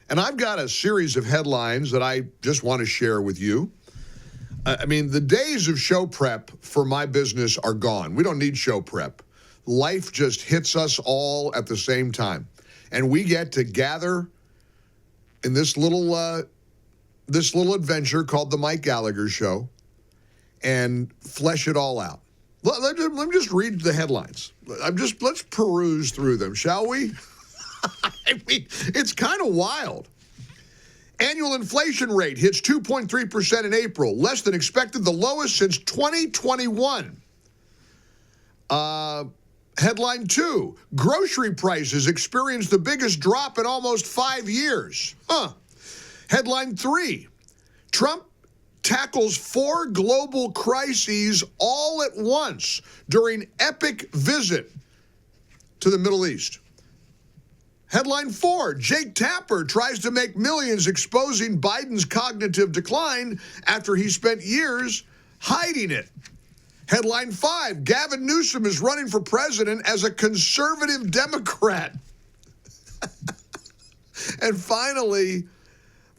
And I've got a series of headlines that I just want to share with you. I mean, the days of show prep for my business are gone. We don't need show prep. Life just hits us all at the same time. And we get to gather in this little adventure called the Mike Gallagher Show and flesh it all out. Let me just read the headlines. Let's peruse through them, shall we? I mean, it's kind of wild. Annual inflation rate hits 2.3% in April, less than expected, the lowest since 2021. Headline 2, grocery prices experience the biggest drop in almost 5 years. Headline 3, Trump tackles 4 global crises all at once during epic visit to the Middle East. Headline 4, Jake Tapper tries to make millions exposing Biden's cognitive decline after he spent years hiding it. Headline 5, Gavin Newsom is running for president as a conservative Democrat. And finally,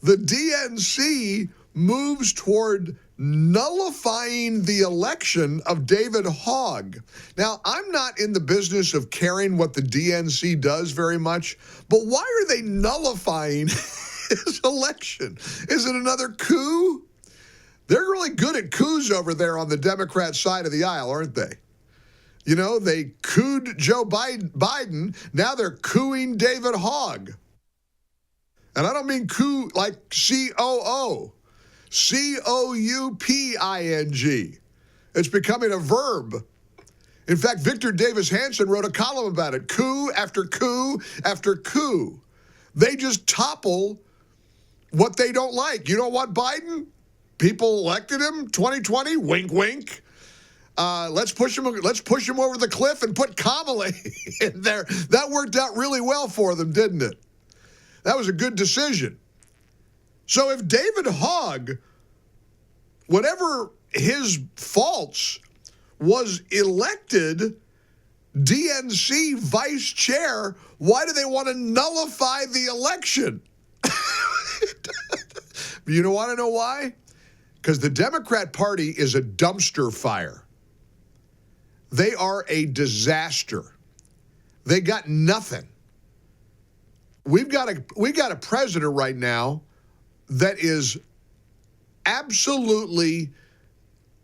the DNC moves toward nullifying the election of David Hogg. Now, I'm not in the business of caring what the DNC does very much, but why are they nullifying his election? Is it another coup? They're really good at coups over there on the Democrat side of the aisle, aren't they? You know, they cooed Joe Biden. Now they're cooing David Hogg. And I don't mean coup like C-O-O. C-O-U-P-I-N-G. It's becoming a verb. In fact, Victor Davis Hanson wrote a column about it. Coup after coup after coup. They just topple what they don't like. You don't want Biden? People elected him 2020. Wink, wink. Let's push him over the cliff and put Kamala in there. That worked out really well for them, didn't it? That was a good decision. So if David Hogg, whatever his faults, was elected DNC vice chair, why do they want to nullify the election? You want to know why? Because the Democrat Party is a dumpster fire. They are a disaster. They got nothing. We got a president right now that is absolutely,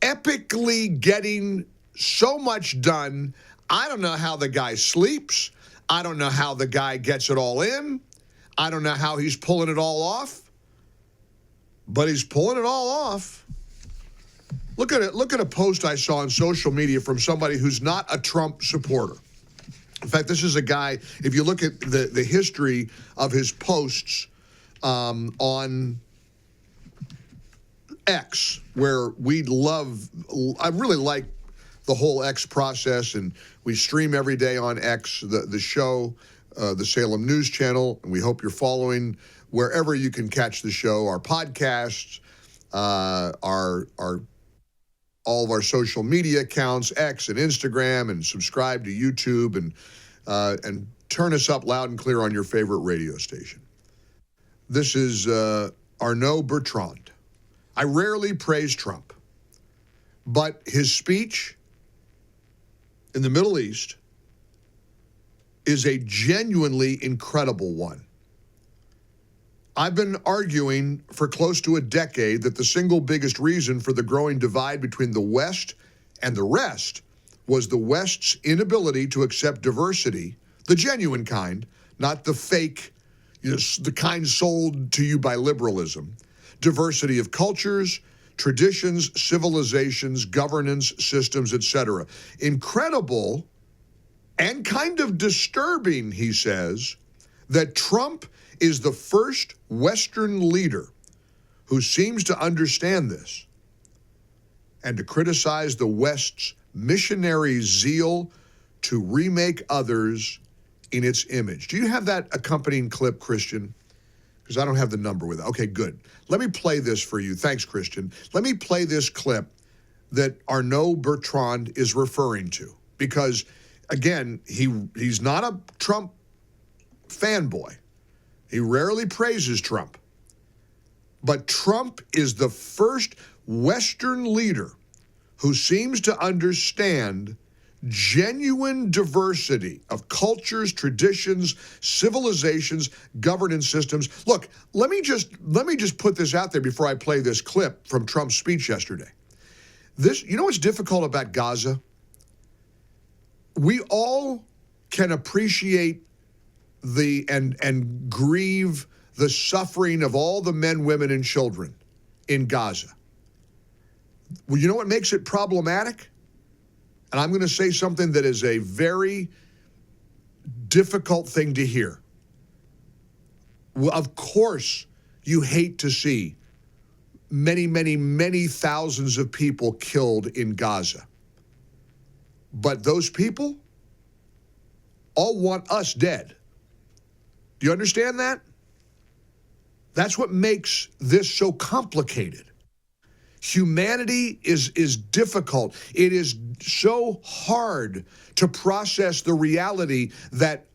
epically getting so much done. I don't know how the guy sleeps. I don't know how the guy gets it all in. I don't know how he's pulling it all off. But he's pulling it all off. Look at it. Look at a post I saw on social media from somebody who's not a Trump supporter. In fact, this is a guy, if you look at the history of his posts on X, where I really like the whole X process, and we stream every day on X, the show, the Salem News Channel, and we hope you're following wherever you can catch the show, our podcasts, our all of our social media accounts, X and Instagram, and subscribe to YouTube, and turn us up loud and clear on your favorite radio station. This is Arnaud Bertrand. I rarely praise Trump, but his speech in the Middle East is a genuinely incredible one. I've been arguing for close to a decade that the single biggest reason for the growing divide between the West and the rest was the West's inability to accept diversity, the genuine kind, not the fake, the kind sold to you by liberalism. Diversity of cultures, traditions, civilizations, governance systems, etc. Incredible and kind of disturbing, he says, that Trump is the first Western leader who seems to understand this and to criticize the West's missionary zeal to remake others in its image. Do you have that accompanying clip, Christian? Because I don't have the number with it. Okay, good. Let me play this for you. Thanks, Christian. Let me play this clip that Arnaud Bertrand is referring to. Because, again, he's not a Trump fanboy. He rarely praises Trump. But Trump is the first Western leader who seems to understand genuine diversity of cultures, traditions, civilizations, governance systems. Look, let me just put this out there before I play this clip from Trump's speech yesterday. You know what's difficult about Gaza? We all can appreciate and grieve the suffering of all the men, women, and children in Gaza. Well, you know what makes it problematic? And I'm going to say something that is a very difficult thing to hear. Well, of course, you hate to see many, many, many thousands of people killed in Gaza. But those people all want us dead. Do you understand that? That's what makes this so complicated. Humanity is difficult. It is so hard to process the reality that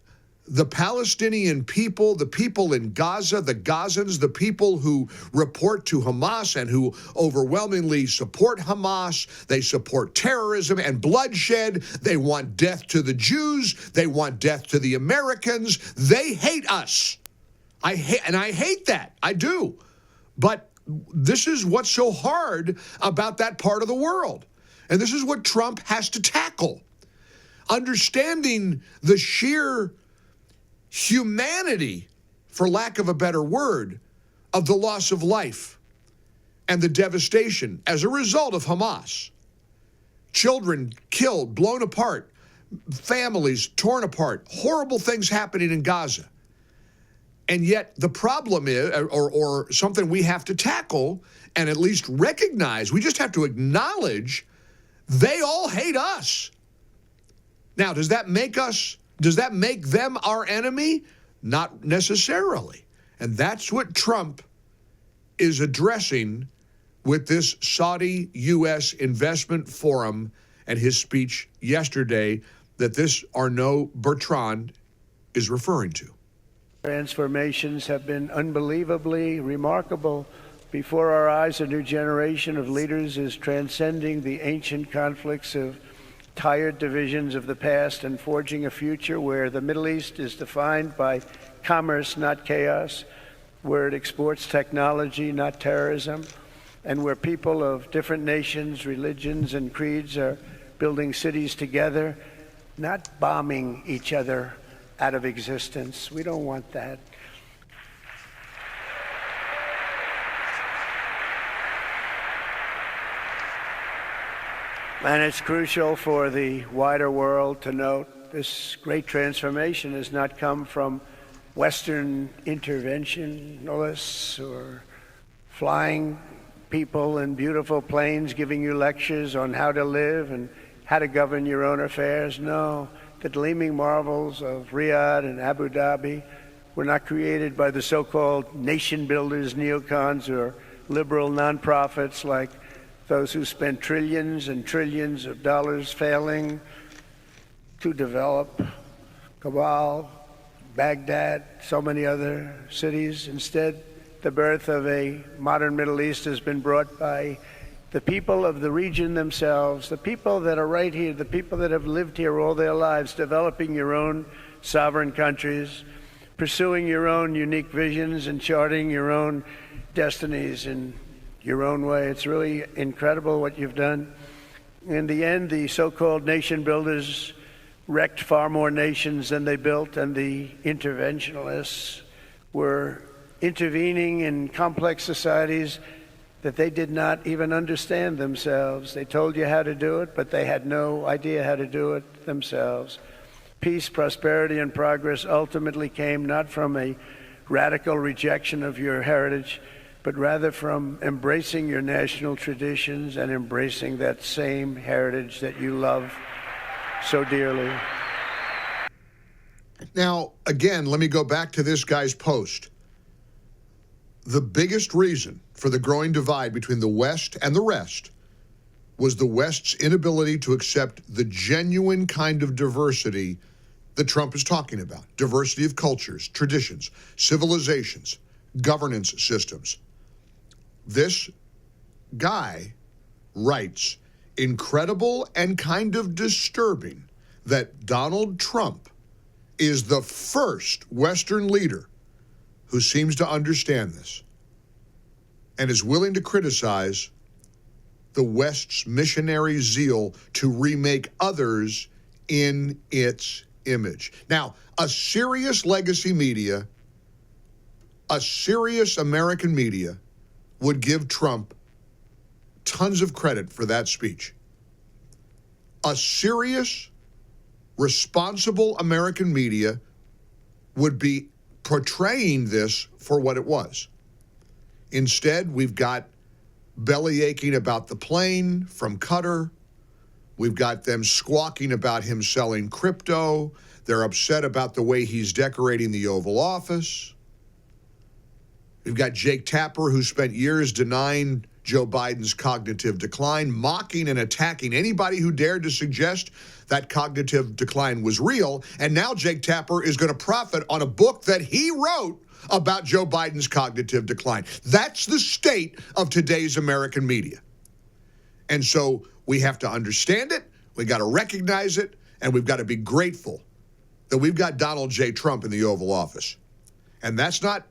the Palestinian people, the people in Gaza, the Gazans, the people who report to Hamas and who overwhelmingly support Hamas, they support terrorism and bloodshed. They want death to the Jews. They want death to the Americans. They hate us. I hate that. I do. But this is what's so hard about that part of the world. And this is what Trump has to tackle. Understanding the sheer humanity, for lack of a better word, of the loss of life and the devastation as a result of Hamas. Children killed, blown apart, families torn apart, horrible things happening in Gaza. And yet the problem is, or something we have to tackle and at least recognize, we just have to acknowledge they all hate us. Now, does that make them our enemy? Not necessarily. And that's what Trump is addressing with this Saudi-U.S. investment forum and his speech yesterday that this Arnaud Bertrand is referring to. Transformations have been unbelievably remarkable. Before our eyes, a new generation of leaders is transcending the ancient conflicts of tired divisions of the past and forging a future where the Middle East is defined by commerce, not chaos, where it exports technology, not terrorism, and where people of different nations, religions, and creeds are building cities together, not bombing each other out of existence. We don't want that. And it's crucial for the wider world to note this great transformation has not come from Western interventionists or flying people in beautiful planes giving you lectures on how to live and how to govern your own affairs. No. The gleaming marvels of Riyadh and Abu Dhabi were not created by the so-called nation builders, neocons, or liberal nonprofits like those who spent trillions and trillions of dollars failing to develop Kabul, Baghdad, so many other cities. Instead, the birth of a modern Middle East has been brought by the people of the region themselves, the people that are right here, the people that have lived here all their lives, developing your own sovereign countries, pursuing your own unique visions and charting your own destinies in your own way. It's really incredible what you've done. In the end, the so-called nation builders wrecked far more nations than they built, and the interventionists were intervening in complex societies that they did not even understand themselves. They told you how to do it, but they had no idea how to do it themselves. Peace, prosperity, and progress ultimately came not from a radical rejection of your heritage, but rather from embracing your national traditions and embracing that same heritage that you love so dearly. Now, again, let me go back to this guy's post. The biggest reason for the growing divide between the West and the rest was the West's inability to accept the genuine kind of diversity that Trump is talking about. Diversity of cultures, traditions, civilizations, governance systems. This guy writes, incredible and kind of disturbing that Donald Trump is the first Western leader who seems to understand this and is willing to criticize the West's missionary zeal to remake others in its image. Now, a serious legacy media, a serious American media would give Trump tons of credit for that speech. A serious, responsible American media would be portraying this for what it was. Instead, we've got belly aching about the plane from Qatar. We've got them squawking about him selling crypto. They're upset about the way he's decorating the Oval Office. We've got Jake Tapper, who spent years denying Joe Biden's cognitive decline, mocking and attacking anybody who dared to suggest that cognitive decline was real. And now Jake Tapper is going to profit on a book that he wrote about Joe Biden's cognitive decline. That's the state of today's American media. And so we have to understand it, we got to recognize it, and we've got to be grateful that we've got Donald J. Trump in the Oval Office. And that's not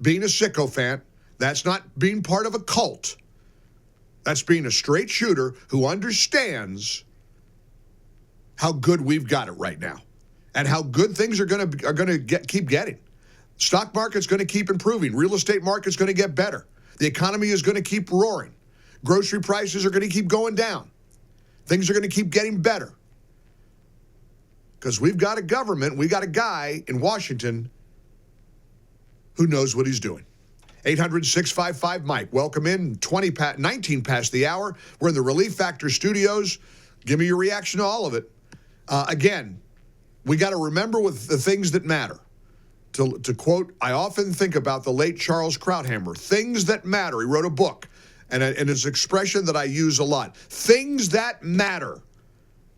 being a sycophant. That's not being part of a cult. That's being a straight shooter who understands how good we've got it right now and how good things are going to keep getting. Stock market's going to keep improving. Real estate market's going to get better. The economy is going to keep roaring. Grocery prices are going to keep going down. Things are going to keep getting better. Because we've got a government, we got a guy in Washington who knows what he's doing. 800-655-MIKE. Welcome in. 19 past the hour. We're in the Relief Factor studios. Give me your reaction to all of it. Again, we got to remember with the things that matter. To quote, I often think about the late Charles Krauthammer, things that matter. He wrote a book, and it's an expression that I use a lot. Things that matter.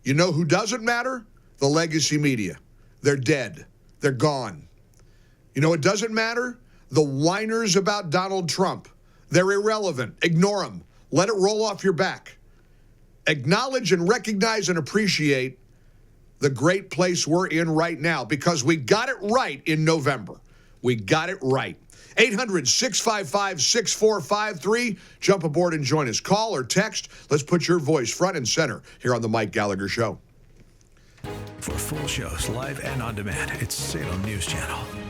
You know who doesn't matter? The legacy media. They're dead. They're gone. You know what doesn't matter? The whiners about Donald Trump. They're irrelevant. Ignore them. Let it roll off your back. Acknowledge and recognize and appreciate the great place we're in right now because we got it right in November. We got it right. 800-655-6453. Jump aboard and join us. Call or text. Let's put your voice front and center here on the Mike Gallagher Show. For full shows, live and on demand, it's Salem News Channel.